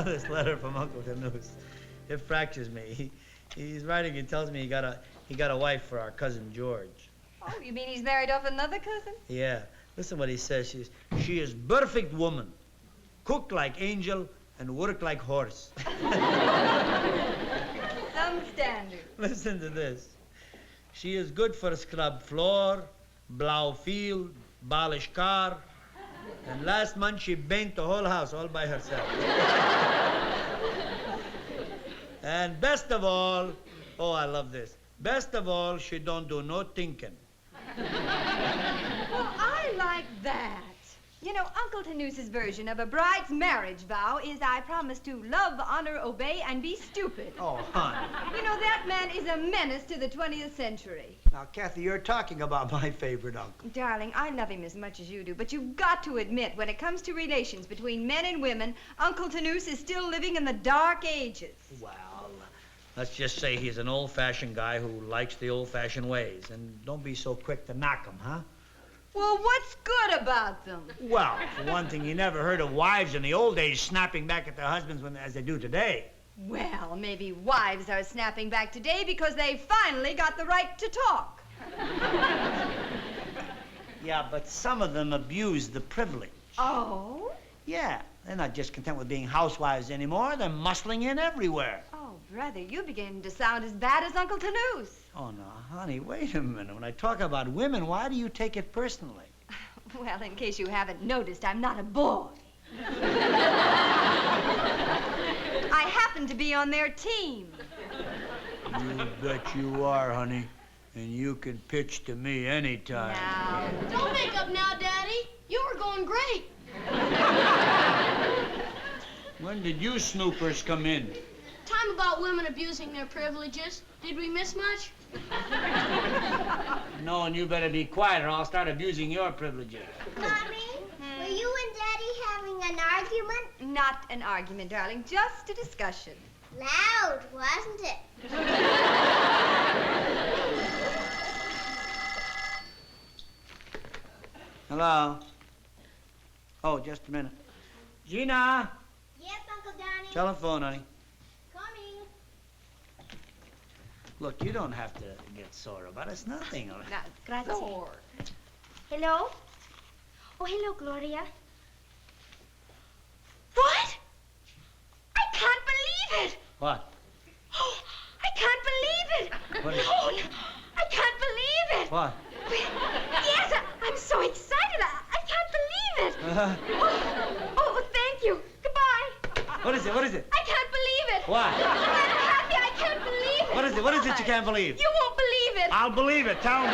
This letter from Uncle Danus. It fractures me. He's writing and tells me he got a wife for our cousin George. Oh, you mean he's married off another cousin? Yeah. Listen what he says. She is perfect woman. Cook like angel and work like horse. Some standard. Listen to this. She is good for scrub floor, blow field, polish car. And last month she painted the whole house all by herself. And best of all, oh, I love this. Best of all, she don't do no thinking. Well, I like that. You know, Uncle Tanus's version of a bride's marriage vow is I promise to love, honor, obey, and be stupid. Oh, hon. You know, that man is a menace to the 20th century. Now, Kathy, you're talking about my favorite uncle. Darling, I love him as much as you do, but you've got to admit, when it comes to relations between men and women, Uncle Tanus is still living in the dark ages. Well, let's just say he's an old-fashioned guy who likes the old-fashioned ways. And don't be so quick to knock him, huh? Well, what's good about them? Well, for one thing, you never heard of wives in the old days snapping back at their husbands as they do today. Well, maybe wives are snapping back today because they finally got the right to talk. Yeah, but some of them abuse the privilege. Oh? Yeah, they're not just content with being housewives anymore. They're muscling in everywhere. Oh, brother, you begin to sound as bad as Uncle Tanus. Oh, no, honey, wait a minute. When I talk about women, why do you take it personally? Well, in case you haven't noticed, I'm not a boy. I happen to be on their team. You bet you are, honey. And you can pitch to me anytime. Now. Don't make up now, Daddy. You were going great. When did you snoopers come in? Time about women abusing their privileges. Did we miss much? No, and you better be quiet or I'll start abusing your privileges. Mommy, were you and Daddy having an argument? Not an argument, darling, just a discussion. Loud, wasn't it? Hello? Oh, just a minute. Gina! Yes, Uncle Donnie. Telephone, honey. Coming. Look, you don't have to get sore about it. It's nothing. All right? Now, grazie. Hello? Oh, hello, Gloria. What? I can't believe it! What? Oh, I can't believe it! What is- Oh, no, I can't believe it! What? Yes, I'm so excited. I can't believe it. Oh, thank you. Goodbye. What is it? What is it? I can't believe it. What? I'm happy. I can't believe it. What is it? What is it you can't believe? You won't believe it. I'll believe it. Tell me. I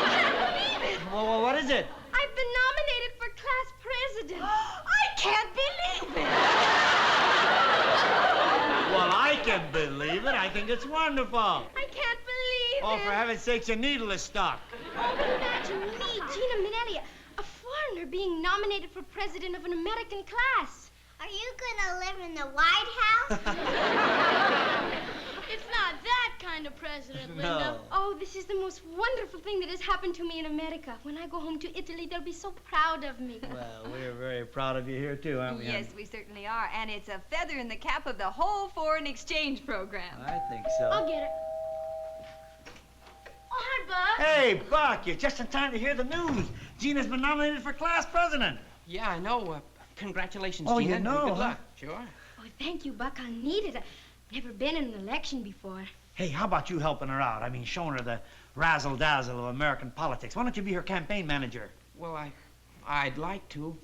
can't believe it. Well, what is it? I've been nominated for class president. I can't believe it. Well, I can believe it. I think it's wonderful. I can't believe Oh, it. for heaven's sakes, your needle is stuck. Oh, but imagine me, Gina Minetti, a foreigner being nominated for president of an American class. Are you gonna live in the White House? It's not that kind of president, Linda. No. Oh, this is the most wonderful thing that has happened to me in America. When I go home to Italy, they'll be so proud of me. Well, we're very proud of you here, too, aren't we? Yes, we certainly are. And it's a feather in the cap of the whole foreign exchange program. I think so. I'll get it. Oh, hi, Buck. Hey, Buck, you're just in time to hear the news. Gina's been nominated for class president. Yeah, I know. Congratulations, Oh, Gina. you know, Good huh? luck. Sure. Oh, thank you, Buck. I'll need it. I've never been in an election before. Hey, how about you helping her out? I mean, showing her the razzle-dazzle of American politics. Why don't you be her campaign manager? Well, I'd like to,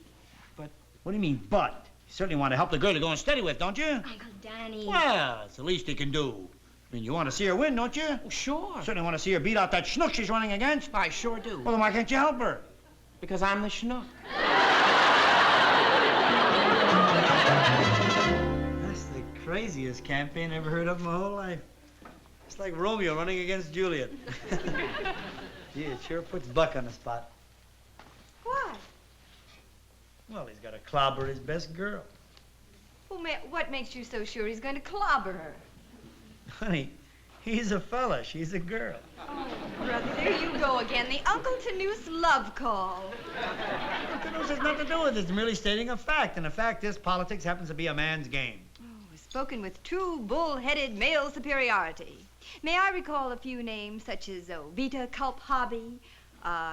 but... What do you mean, but? You certainly want to help the girl you're going steady with, don't you? Uncle Danny. Well, it's the least he can do. I mean, you want to see her win, don't you? Oh, sure. Certainly want to see her beat out that schnook she's running against. I sure do. Well, then why can't you help her? Because I'm the schnook. That's the craziest campaign I ever heard of in my whole life. It's like Romeo running against Juliet. Gee, it sure puts Buck on the spot. Why? Well, he's got to clobber his best girl. Well, what makes you so sure he's going to clobber her? Honey, he's a fella, she's a girl. Oh, brother, there you go again. The Uncle Tanus love call. Look, it has nothing to do with it. It's merely stating a fact. And the fact is, politics happens to be a man's game. Oh, spoken with true bull-headed male superiority. May I recall a few names such as Vita Culp Hobby,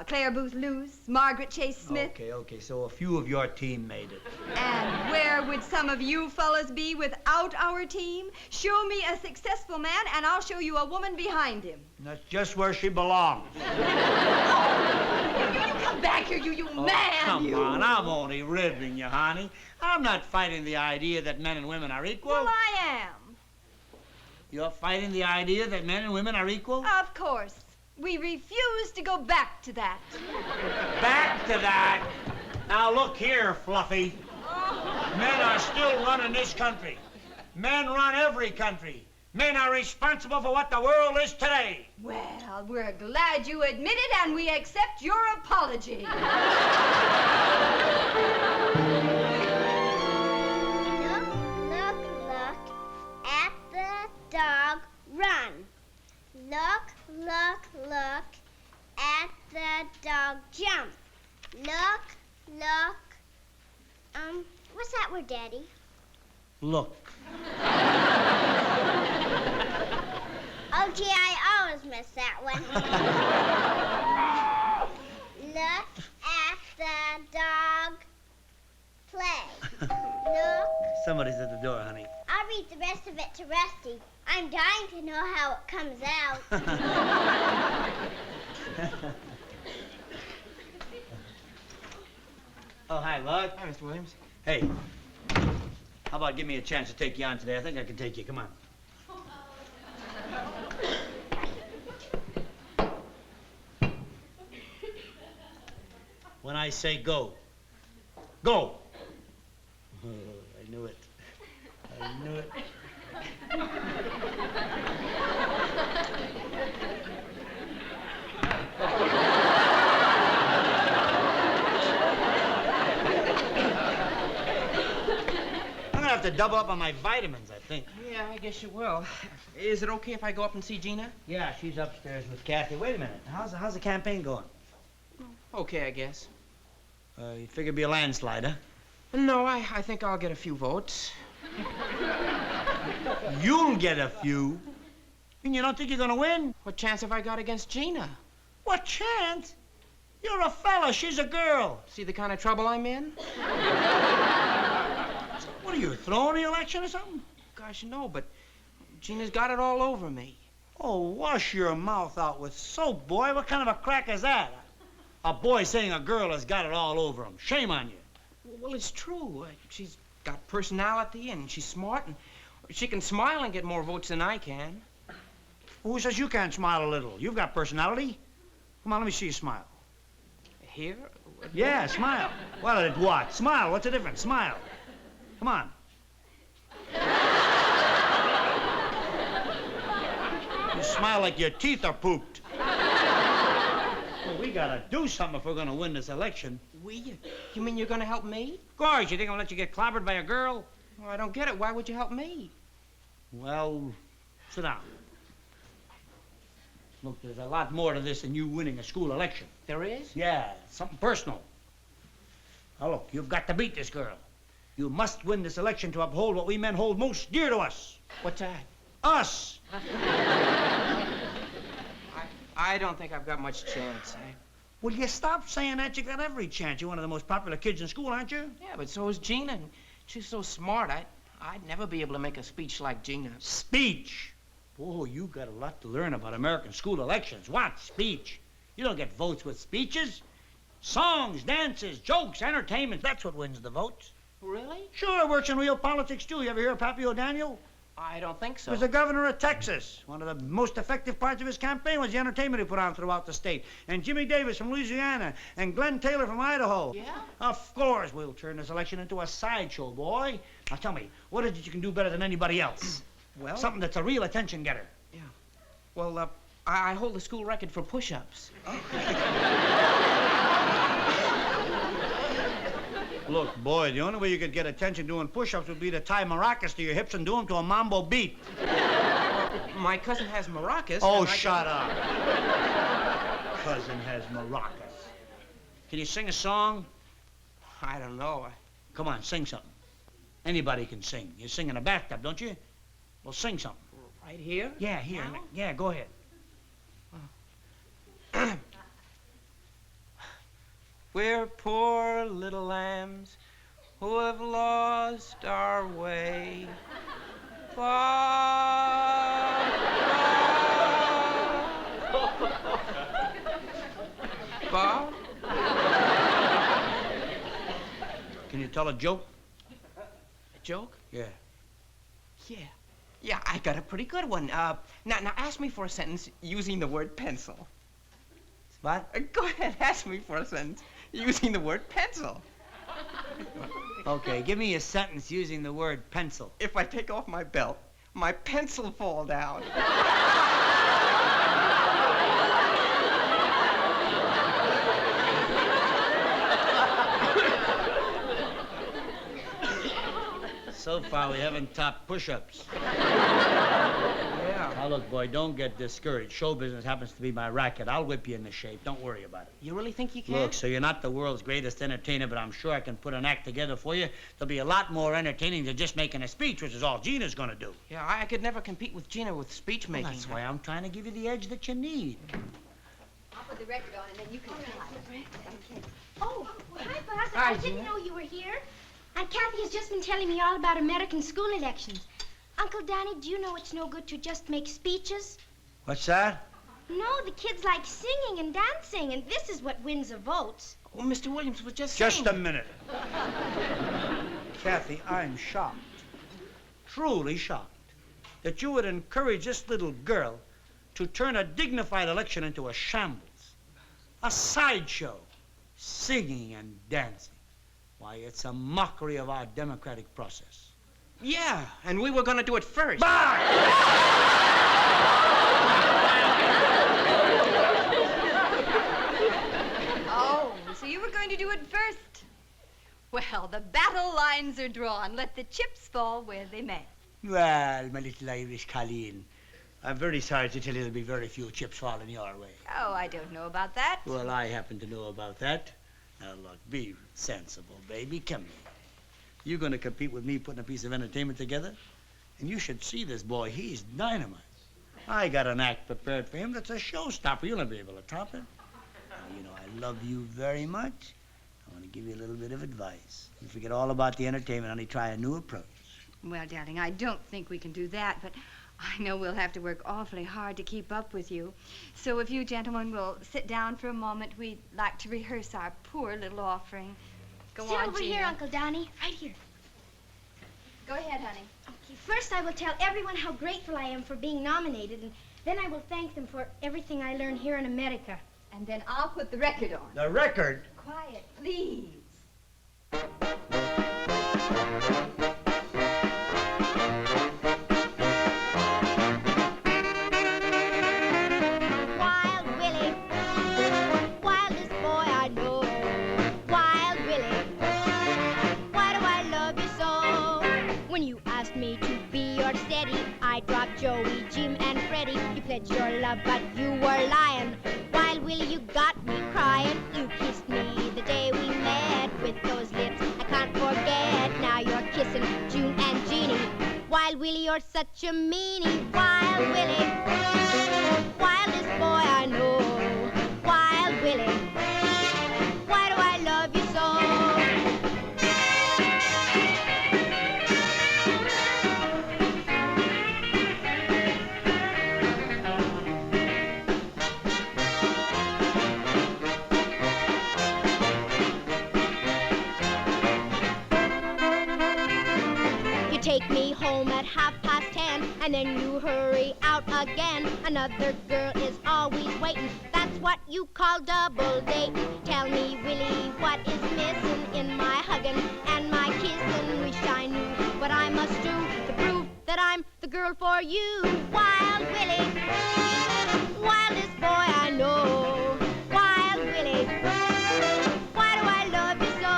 Claire Booth Luce, Margaret Chase Smith? Okay, so a few of your team made it. And where would some of you fellas be without our team? Show me a successful man, and I'll show you a woman behind him. That's just where she belongs. You come back here, you man, Come you. on, I'm only ribbing you, honey. I'm not fighting the idea that men and women are equal. Well, I am. You're fighting the idea that men and women are equal? Of course. We refuse to go back to that. Back to that? Now look here, Fluffy. Men are still running this country. Men run every country. Men are responsible for what the world is today. Well, we're glad you admit it, and we accept your apology. Look at the dog run. Look at the dog jump. Look. What's that word, Daddy? Look. Oh, gee, I always miss that one. Look at the dog play. Look. Somebody's at the door, honey. I'll read the rest of it to Rusty. I'm dying to know how it comes out. Oh, hi, Luck. Hi, Mr. Williams. Hey, how about give me a chance to take you on today? I think I can take you. Come on. When I say go, go. Oh, I knew it. I knew it. I'm gonna have to double up on my vitamins, I think. Yeah, I guess you will. Is it okay if I go up and see Gina? Yeah, she's upstairs with Kathy. Wait a minute. How's the campaign going? Okay, I guess. You figure it'd be a landslide, huh? No, I think I'll get a few votes. You'll get a few. And you don't think you're gonna win? What chance have I got against Gina? What chance? You're a fella, she's a girl. See the kind of trouble I'm in? What are you, throwing the election or something? Gosh, no, but Gina's got it all over me. Oh, wash your mouth out with soap, boy. What kind of a crack is that? A boy saying a girl has got it all over him. Shame on you. Well, it's true. She's got personality and she's smart and she can smile and get more votes than I can. Who says you can't smile a little? You've got personality. Come on, let me see you smile. Here? Yeah, smile. Well, at what? Smile. What's the difference? Smile. Come on. You smile like your teeth are pooped. Well, we gotta do something if we're gonna win this election. We? You mean you're gonna help me? Of course, you think I'll let you get clobbered by a girl? Well, I don't get it. Why would you help me? Well, sit down. Look, there's a lot more to this than you winning a school election. There is? Yeah, something personal. Now, look, you've got to beat this girl. You must win this election to uphold what we men hold most dear to us. What's that? Us. I don't think I've got much chance. Will you stop saying that? You got every chance. You're one of the most popular kids in school, aren't you? Yeah, but so is Gina. And she's so smart. I'd never be able to make a speech like Gina. Speech? Oh, you got a lot to learn about American school elections. What? Speech? You don't get votes with speeches. Songs, dances, jokes, entertainment. That's what wins the votes. Really? Sure, it works in real politics, too. You ever hear of Pappy O'Daniel? I don't think so. He was the governor of Texas. One of the most effective parts of his campaign was the entertainment he put on throughout the state. And Jimmy Davis from Louisiana. And Glenn Taylor from Idaho. Yeah? Of course, we'll turn this election into a sideshow, boy. Now tell me, what is it you can do better than anybody else? Well... Something that's a real attention getter. Yeah. Well, I hold the school record for push-ups. Look, boy, the only way you could get attention doing push-ups would be to tie maracas to your hips and do them to a mambo beat. My cousin has maracas. Oh, shut up. Cousin has maracas. Can you sing a song? I don't know. Come on, sing something. Anybody can sing. You sing in a bathtub, don't you? Well, sing something. Right here? Yeah, here. Now? Yeah, go ahead. We're poor little lambs who have lost our way. Far, far. Can you tell a joke? A joke? Yeah. Yeah, I got a pretty good one. Now ask me for a sentence using the word pencil. What? Go ahead, ask me for a sentence using the word pencil. Okay, give me a sentence using the word pencil. If I take off my belt, my pencil fall down. So far, we haven't topped push-ups. Yeah. Now, look, boy, don't get discouraged. Show business happens to be my racket. I'll whip you into shape. Don't worry about it. You really think you can? Look, so you're not the world's greatest entertainer, but I'm sure I can put an act together for you. There'll be a lot more entertaining than just making a speech, which is all Gina's gonna do. Yeah, I could never compete with Gina with speech making. Well, that's why I'm trying to give you the edge that you need. I'll put the record on and then you can try. Oh, hi, Boss. Hi, I didn't Gina. know you were here. Aunt Kathy has just been telling me all about American school elections. Uncle Danny, do you know it's no good to just make speeches? What's that? No, the kids like singing and dancing, and this is what wins the votes. Oh, Mr. Williams was just Just saying. a minute. Kathy, I'm shocked, truly shocked, that you would encourage this little girl to turn a dignified election into a shambles, a sideshow, singing and dancing. Why, it's a mockery of our democratic process. Yeah, and we were gonna do it first. Oh, so you were going to do it first. Well, the battle lines are drawn. Let the chips fall where they may. Well, my little Irish Colleen, I'm very sorry to tell you there'll be very few chips falling your way. Oh, I don't know about that. Well, I happen to know about that. Now, look, be sensible, baby. Come here. You're going to compete with me putting a piece of entertainment together? And you should see this boy. He's dynamite. I got an act prepared for him that's a showstopper. You'll never be able to top it. Now, you know, I love you very much. I want to give you a little bit of advice. You forget all about the entertainment, honey. Try a new approach. Well, darling, I don't think we can do that, but I know we'll have to work awfully hard to keep up with you. So if you gentlemen will sit down for a moment, we'd like to rehearse our poor little offering. Go Sit on, over Gina. here, Uncle Danny. Right here. Go ahead, honey. Okay, first I will tell everyone how grateful I am for being nominated, and then I will thank them for everything I learned here in America. And then I'll put the record on. The record? Quiet, please. Wild Willie, wildest boy I know. Wild Willie, why do I love you so? When you asked me to be your steady, I dropped Joey, Jim, and Freddie. You pledged your love, but you were lying. Wild Willie, you got me crying. You kissed me the day we met with those lips I can't forget. Now you're kissing June and Jeannie. Wild Willie, you're such a meanie. Wild Willie, wildest boy I know. Wild Willie, why do I love you so? You take me home at 10:30, and then you hurry out again. Another girl is always waiting. That's what you call double dating. Tell me, Willie, what is missing in my hugging and my kissing? Wish I knew what I must do to prove that I'm the girl for you. Wild Willie, wildest boy I know. Wild Willie, why do I love you so?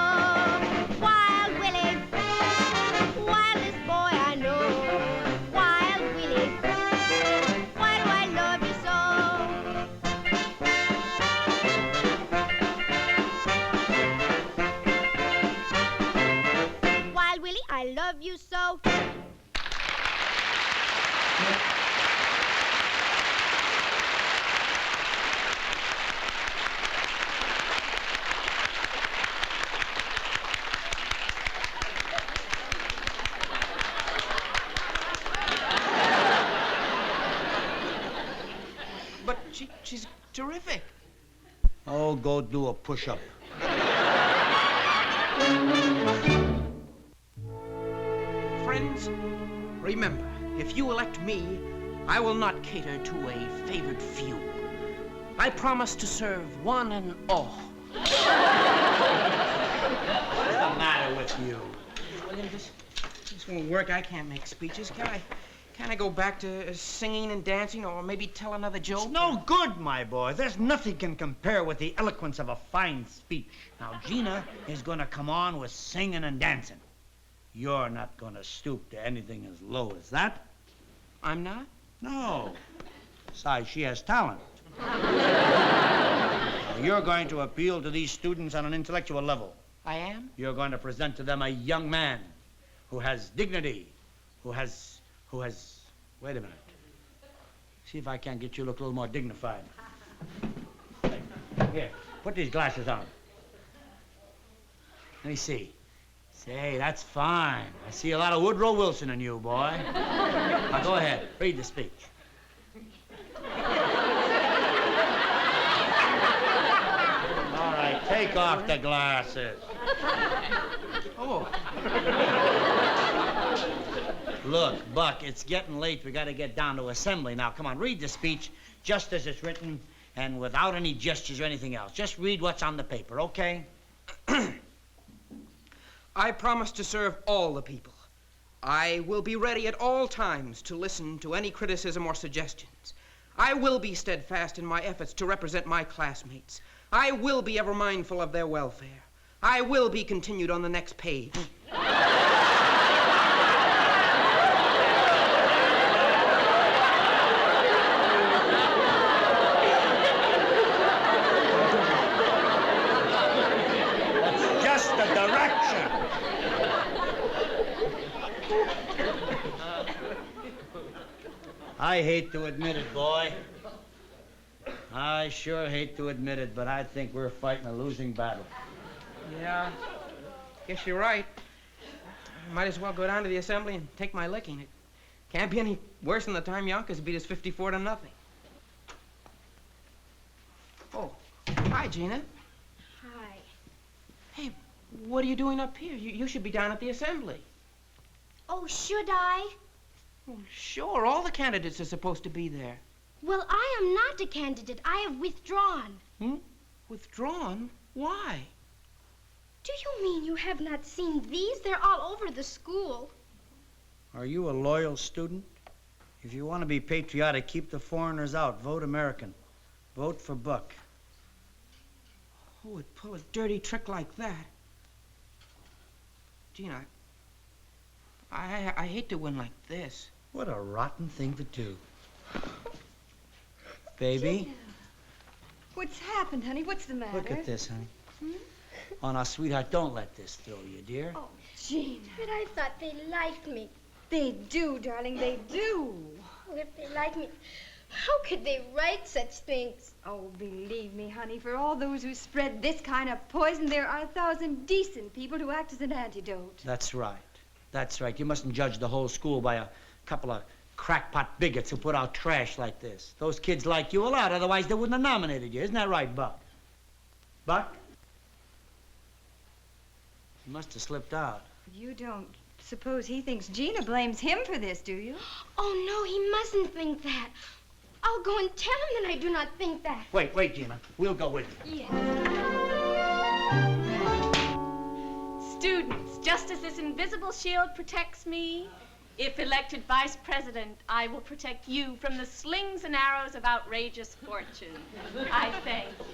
Wild Willie, wildest boy I know. Wild Willie, why do I love you so? Wild Willie, I love you so. But she's terrific. Oh, go do a push-up. Friends, remember, if you elect me, I will not cater to a favored few. I promise to serve one and all. What's the matter with you? William, this won't work. I can't make speeches. Can I go back to singing and dancing, or maybe tell another joke? It's no good, my boy. There's nothing can compare with the eloquence of a fine speech. Now, Gina is going to come on with singing and dancing. You're not going to stoop to anything as low as that. I'm not? No. Besides, she has talent. Now, you're going to appeal to these students on an intellectual level. I am? You're going to present to them a young man who has dignity, who has... Wait a minute. See if I can't get you to look a little more dignified. Here, put these glasses on. Let me see. Say, that's fine. I see a lot of Woodrow Wilson in you, boy. Now, go ahead. Read the speech. All right, take off the glasses. Oh. Look, Buck, it's getting late. We got to get down to assembly. Now, come on, read the speech just as it's written and without any gestures or anything else. Just read what's on the paper, okay? I promise to serve all the people. I will be ready at all times to listen to any criticism or suggestions. I will be steadfast in my efforts to represent my classmates. I will be ever mindful of their welfare. I will be continued on the next page. Just the direction. I hate to admit it, boy. I sure hate to admit it, but I think we're fighting a losing battle. Yeah, guess you're right. Might as well go down to the assembly and take my licking. It can't be any worse than the time Yonkers beat us 54-0. Oh, hi, Gina. Hi. Hey, what are you doing up here? You should be down at the assembly. Oh, should I? Well, sure, all the candidates are supposed to be there. Well, I am not a candidate. I have withdrawn. Withdrawn? Why? Do you mean you have not seen these? They're all over the school. Are you a loyal student? If you want to be patriotic, keep the foreigners out. Vote American. Vote for Buck. Who would pull a dirty trick like that? Gina, I hate to win like this. What a rotten thing to do. Baby? Gina. What's happened, honey? What's the matter? Look at this, honey. Oh, now, sweetheart, don't let this throw you, dear. Oh, Gina. But I thought they liked me. They do, darling, they do. Oh, if they liked me, how could they write such things? Oh, believe me, honey, for all those who spread this kind of poison, there are 1,000 decent people who act as an antidote. That's right. That's right. You mustn't judge the whole school by a couple of crackpot bigots who put out trash like this. Those kids like you a lot, otherwise they wouldn't have nominated you. Isn't that right, Buck? Buck? You must have slipped out. You don't suppose he thinks Gina blames him for this, do you? Oh, no, he mustn't think that. I'll go and tell him that I do not think that. Wait, Gina. We'll go with you. Yes. Students, just as this invisible shield protects me, if elected vice president, I will protect you from the slings and arrows of outrageous fortune. I thank you.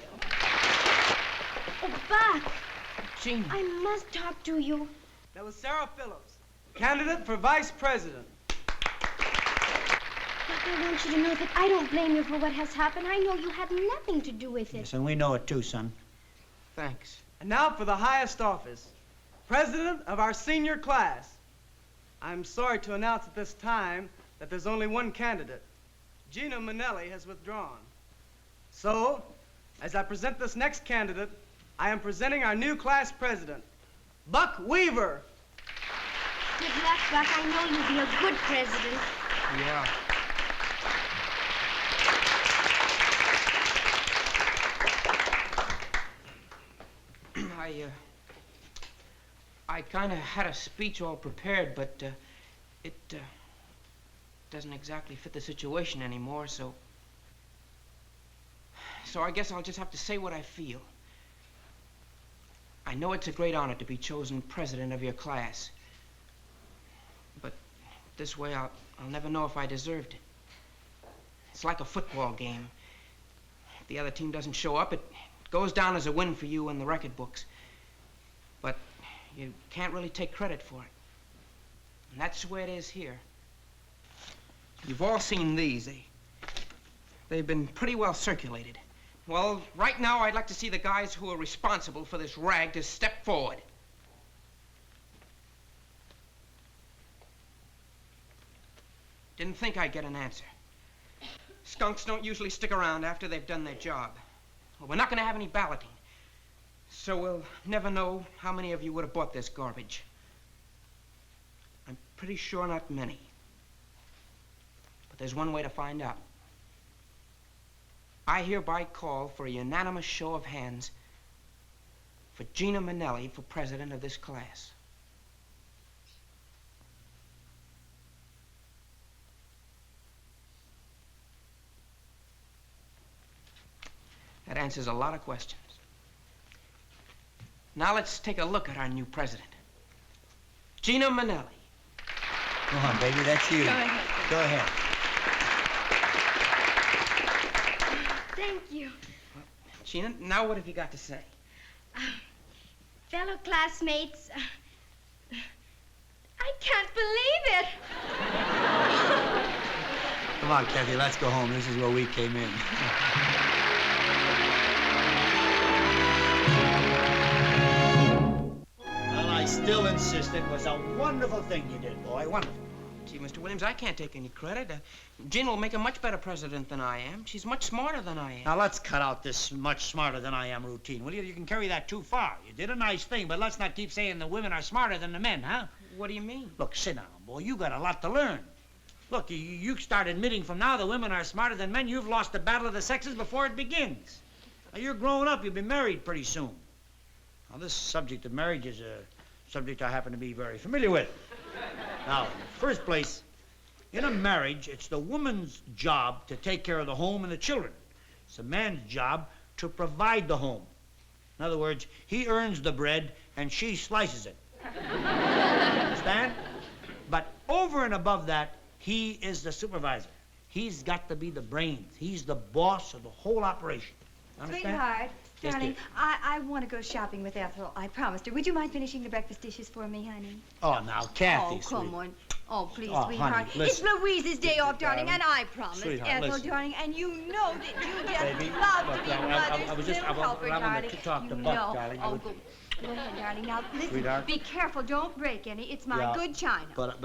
Oh, Buck, Gina. I must talk to you. That was Sarah Phillips, candidate for vice president. Buck, I want you to know that I don't blame you for what has happened. I know you had nothing to do with it. Yes, and we know it too, son. Thanks. And now for the highest office, president of our senior class. I'm sorry to announce at this time that there's only one candidate. Gina Manelli has withdrawn. So, as I present this next candidate, I am presenting our new class president, Buck Weaver. Good luck, Buck. I know you'll be a good president. Yeah. I kind of had a speech all prepared, but it doesn't exactly fit the situation anymore, so I guess I'll just have to say what I feel. I know it's a great honor to be chosen president of your class, but this way I'll never know if I deserved it. It's like a football game. If the other team doesn't show up, it goes down as a win for you in the record books. But you can't really take credit for it. And that's the way it is here. You've all seen these. They've been pretty well circulated. Well, right now I'd like to see the guys who are responsible for this rag to step forward. Didn't think I'd get an answer. Skunks don't usually stick around after they've done their job. Well, we're not going to have any balloting. So we'll never know how many of you would have bought this garbage. I'm pretty sure not many. But there's one way to find out. I hereby call for a unanimous show of hands for Gina Manelli for president of this class. That answers a lot of questions. Now let's take a look at our new president. Gina Manelli. Go on, baby, that's you. Go ahead. Go ahead. Thank you. Gina, now what have you got to say? Fellow classmates, I can't believe it. Come on, Kathy, let's go home. This is where we came in. Well, I still insist it was a wonderful thing you did, boy. Wonderful. Gee, Mr. Williams, I can't take any credit. Gina will make a much better president than I am. She's much smarter than I am. Now, let's cut out this much smarter than I am routine, will you? You can carry that too far. You did a nice thing, but let's not keep saying the women are smarter than the men, huh? What do you mean? Look, sit down, boy. You got a lot to learn. Look, you start admitting from now the women are smarter than men, you've lost the battle of the sexes before it begins. Now, you're growing up. You'll be married pretty soon. Now, this subject of marriage is a subject I happen to be very familiar with. Now, in the first place, in a marriage, it's the woman's job to take care of the home and the children. It's the man's job to provide the home. In other words, he earns the bread and she slices it. Understand? But over and above that, he is the supervisor. He's got to be the brains. He's the boss of the whole operation. Understand? Sweetheart, Yes, darling, dear. I want to go shopping with Ethel. I promised her. Would you mind finishing the breakfast dishes for me, honey? Oh, now, Kathy, Oh, come sweet. on. Oh, please, Oh, sweetheart. honey, It's listen. Louise's day off, darling, and I promised Sweetheart, Ethel, listen. darling, and you know that you just Baby, love look, to be I mother's was just- little helper, I wanted darling. to talk to You Buck, know. darling. I Oh, would- go ahead, darling. Now, listen, Sweetheart. be careful. Don't break any. It's my Yeah, good china. But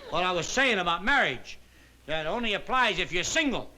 what I was saying about marriage, that only applies if you're single.